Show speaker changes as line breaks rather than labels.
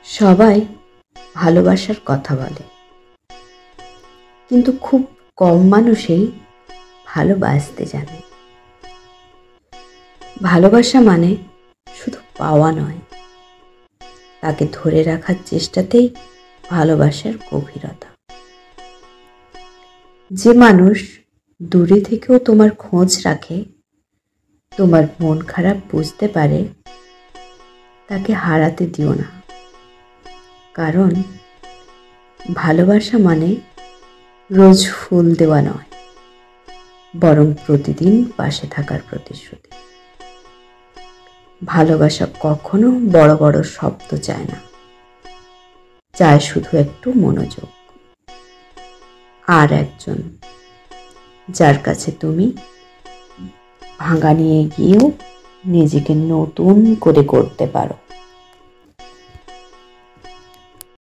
সবাই ভালোবাসার কথা বলে, কিন্তু খুব কম মানুষই ভালোবাসতে জানে। ভালোবাসা মানে শুধু পাওয়া নয়, তাকে ধরে রাখার চেষ্টাতেই ভালোবাসার গভীরতা। যে মানুষ দূরে থেকেও তোমার খোঁজ রাখে, তোমার মন খারাপ বুঝতে পারে, তাকে হারাতে দিও না। কারণ ভালোবাসা মানে রোজ ফুল দেওয়া নয়, বরং প্রতিদিন পাশে থাকার প্রতিশ্রুতি। ভালোবাসা কখনো বড় বড় শব্দ চায় না, চায় শুধু একটু মনোযোগ। আর একজন যার কাছে তুমি ভাঙা নিয়ে গিয়েও নিজেকে নতুন করে গড়তে পারো।